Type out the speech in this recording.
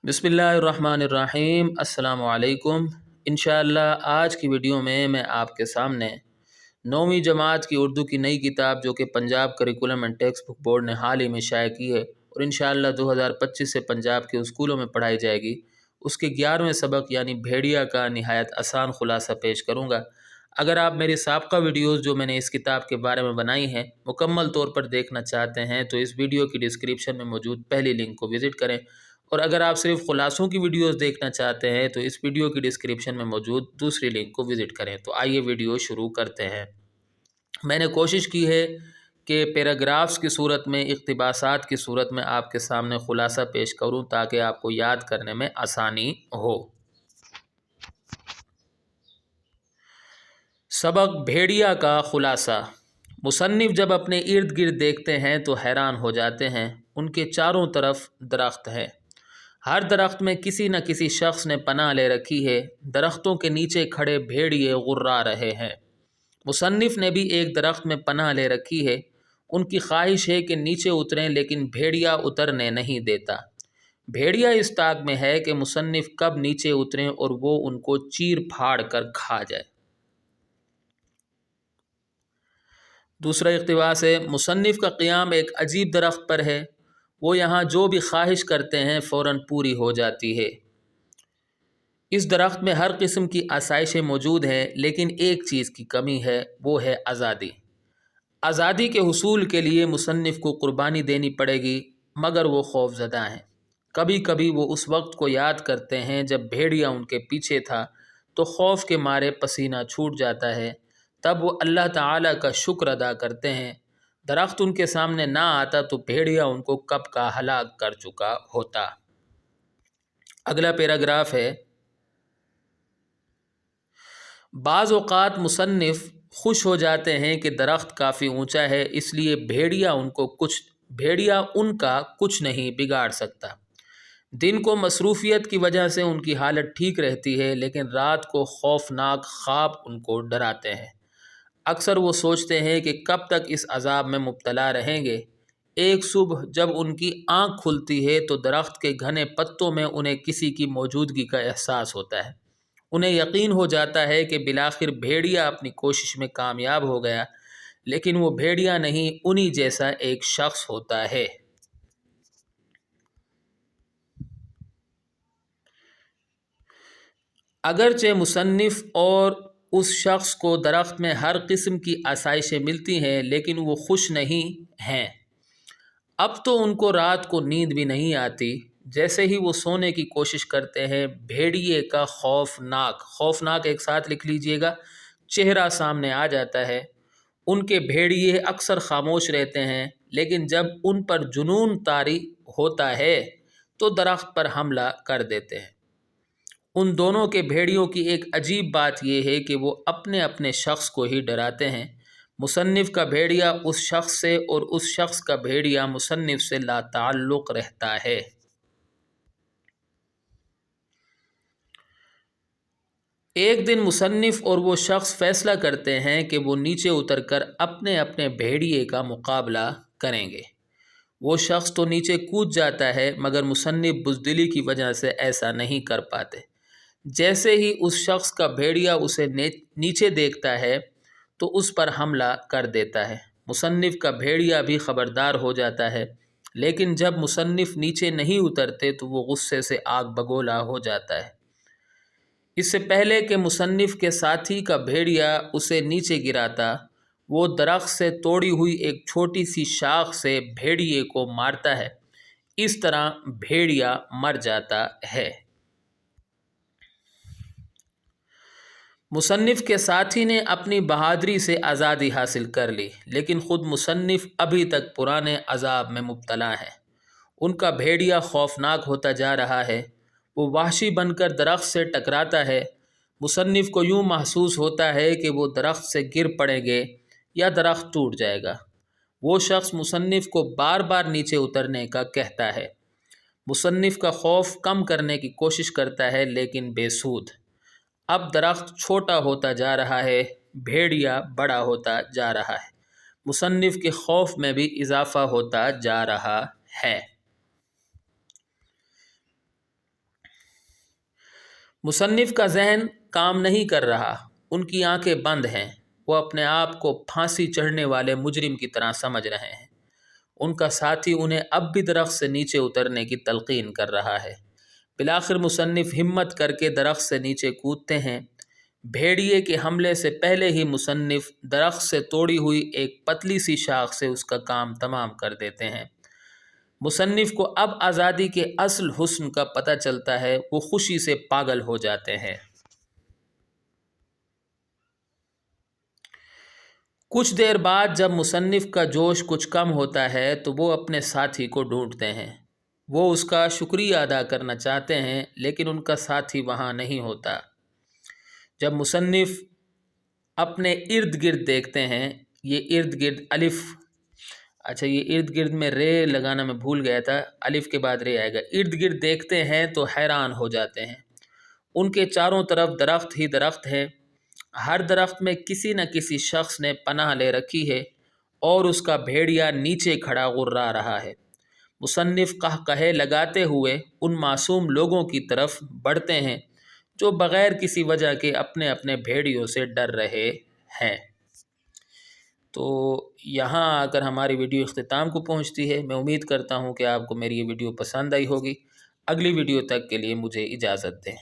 बिस्मिल्लाहिर्रहमानिर्रहीम। अस्सलाम वालेकुम। इंशाअल्लाह आज की वीडियो में मैं आपके सामने 9वीं जमात की उर्दू की नई किताब जो कि Punjab curriculum and text book board ने हाल ही में शाया की है और इंशाअल्लाह 2025 से पंजाब के स्कूलों में पढ़ाई जाएगी, उसके 11वें सबक यानी भेड़िया का नहायत आसान ख़ुलासा पेश करूँगा। अगर आप मेरी साबका वीडियोज़ जो मैंने इस किताब के बारे में बनाई हैं मुकम्मल तौर पर देखना चाहते हैं तो इस वीडियो की डिस्क्रिप्शन में मौजूद पहली लिंक को विज़िट करें, और अगर आप सिर्फ ख़ुलासों की वीडियोज़ देखना चाहते हैं तो इस वीडियो की डिस्क्रिप्शन में मौजूद दूसरी लिंक को विज़िट करें। तो आइए वीडियो शुरू करते हैं। मैंने कोशिश की है कि पैराग्राफ्स की सूरत में, इक़्तिबासात की सूरत में आपके सामने ख़ुलासा पेश करूं ताकि आपको याद करने में आसानी हो। सबक भेड़िया का ख़ुलासा। मुसन्निफ़ जब अपने इर्द गिर्द देखते हैं तो हैरान हो जाते हैं। उनके चारों तरफ दरख्त हैं, हर दरख्त में किसी न किसी शख्स ने पनाह ले रखी है। दरख्तों के नीचे खड़े भेड़िए गुर्रा रहे हैं। मुसन्निफ़ ने भी एक दरख्त में पनाह ले रखी है। उनकी ख्वाहिश है कि नीचे उतरें, लेकिन भेड़िया उतरने नहीं देता। भेड़िया इस ताक में है कि मुसन्निफ़ कब नीचे उतरें और वो उनको चीर फाड़ कर खा जाए। दूसरा इक़्तिबास है, मुसन्निफ़ का क़ियाम एक अजीब दरख्त पर है। वो यहाँ जो भी ख्वाहिश करते हैं फ़ौरन पूरी हो जाती है। इस दरख्त में हर किस्म की आसाइशें मौजूद हैं, लेकिन एक चीज़ की कमी है, वो है आज़ादी। आज़ादी के हुसूल के लिए मुसन्निफ़ को कुर्बानी देनी पड़ेगी, मगर वो खौफज़दा हैं। कभी कभी वो उस वक्त को याद करते हैं जब भेड़िया उनके पीछे था तो खौफ के मारे पसीना छूट जाता है। तब वो अल्लाह ताला का शुक्र अदा करते हैं। दरख्त उनके सामने ना आता तो भेड़िया उनको कब का हलाक कर चुका होता। अगला पैराग्राफ है, बाज़ औक़ात मुसन्निफ़ खुश हो जाते हैं कि दरख्त काफ़ी ऊंचा है, इसलिए भेड़िया उनका कुछ नहीं बिगाड़ सकता। दिन को मसरूफ़ियत की वजह से उनकी हालत ठीक रहती है, लेकिन रात को खौफनाक ख्वाब उनको डराते हैं। अक्सर वो सोचते हैं कि कब तक इस अज़ाब में मुब्तला रहेंगे। एक सुबह जब उनकी आँख खुलती है तो दरख्त के घने पत्तों में उन्हें किसी की मौजूदगी का एहसास होता है। उन्हें यकीन हो जाता है कि बिलाखिर भेड़िया अपनी कोशिश में कामयाब हो गया, लेकिन वो भेड़िया नहीं, उन्हीं जैसा एक शख्स होता है। अगरचे मुसन्निफ़ और उस शख्स को दरख्त में हर किस्म की आसाइशें मिलती हैं, लेकिन वो खुश नहीं हैं। अब तो उनको रात को नींद भी नहीं आती। जैसे ही वो सोने की कोशिश करते हैं, भेड़िए का खौफनाक एक साथ लिख लीजिएगा चेहरा सामने आ जाता है। उनके भेड़िए अक्सर खामोश रहते हैं, लेकिन जब उन पर जुनून तारी होता है तो दरख्त पर हमला कर देते हैं। उन दोनों के भेड़ियों की एक अजीब बात यह है कि वो अपने अपने शख्स को ही डराते हैं। मुसन्निफ़ का भेड़िया उस शख्स से और उस शख्स का भेड़िया मुसन्निफ़ से लाताल्लुक़ रहता है। एक दिन मुसन्निफ़ और वो शख्स फ़ैसला करते हैं कि वो नीचे उतरकर अपने अपने भेड़िए का मुकाबला करेंगे। वो शख्स तो नीचे कूद जाता है, मगर मुसन्निफ़ बुज़दिली की वजह से ऐसा नहीं कर पाते। जैसे ही उस शख्स का भेड़िया उसे नीचे देखता है तो उस पर हमला कर देता है। मुसन्निफ़ का भेड़िया भी ख़बरदार हो जाता है, लेकिन जब मुसन्निफ़ नीचे नहीं उतरते तो वो गुस्से से आग बगोला हो जाता है। इससे पहले कि मुसन्निफ़ के साथी का भेड़िया उसे नीचे गिराता, वो दरख्त से तोड़ी हुई एक छोटी सी शाख से भेड़िए को मारता है। इस तरह भेड़िया मर जाता है। मुसन्निफ़ के साथी ने अपनी बहादुरी से आज़ादी हासिल कर ली, लेकिन ख़ुद मुसन्निफ़ अभी तक पुराने अज़ाब में मुब्तला है। उनका भेड़िया खौफनाक होता जा रहा है। वो वहशी बनकर दरख्त से टकराता है। मुसन्निफ़ को यूँ महसूस होता है कि वो दरख्त से गिर पड़ेंगे या दरख्त टूट जाएगा। वो शख्स मुसन्निफ़ को बार बार नीचे उतरने का कहता है। मुसन्निफ़ का खौफ कम करने की कोशिश करता है, लेकिन बेसूद। अब दरख्त छोटा होता जा रहा है, भेड़िया बड़ा होता जा रहा है। मुसन्निफ़ के खौफ में भी इजाफ़ा होता जा रहा है। मुसन्निफ़ का जहन काम नहीं कर रहा, उनकी आंखें बंद हैं, वो अपने आप को फांसी चढ़ने वाले मुजरिम की तरह समझ रहे हैं। उनका साथी उन्हें अब भी दरख्त से नीचे उतरने की तलकीन कर रहा है। बिलाखिर मुसन्निफ़ हिम्मत करके दरख्त से नीचे कूदते हैं। भेड़िए के हमले से पहले ही मुसन्निफ़ दरख्त से तोड़ी हुई एक पतली सी शाख से उसका काम तमाम कर देते हैं। मुसन्निफ़ को अब आज़ादी के असल हुस्न का पता चलता है, वो खुशी से पागल हो जाते हैं। कुछ देर बाद जब मुसन्निफ़ का जोश कुछ कम होता है तो वो अपने साथी को ढूंढते हैं। वो उसका शुक्रिया अदा करना चाहते हैं, लेकिन उनका साथी वहाँ नहीं होता। जब मुसन्निफ़ अपने इर्द गिर्द देखते हैं, ये इर्द गिर्द अलिफ़, अच्छा ये इर्द गिर्द में रे लगाना मैं भूल गया था, अलिफ़ के बाद रे आएगा। इर्द गिर्द देखते हैं तो हैरान हो जाते हैं। उनके चारों तरफ दरख्त ही दरख्त हैं। हर दरख्त में किसी न किसी शख्स ने पनाह ले रखी है और उसका भेड़िया नीचे खड़ा गुर्रा रहा है। मुसन्निफ़ कहे लगाते हुए उन मासूम लोगों की तरफ बढ़ते हैं जो बग़ैर किसी वजह के अपने अपने भेड़ियों से डर रहे हैं। तो यहाँ आकर हमारी वीडियो इख्तिताम को पहुँचती है। मैं उम्मीद करता हूँ कि आपको मेरी ये वीडियो पसंद आई होगी। अगली वीडियो तक के लिए मुझे इजाज़त दें।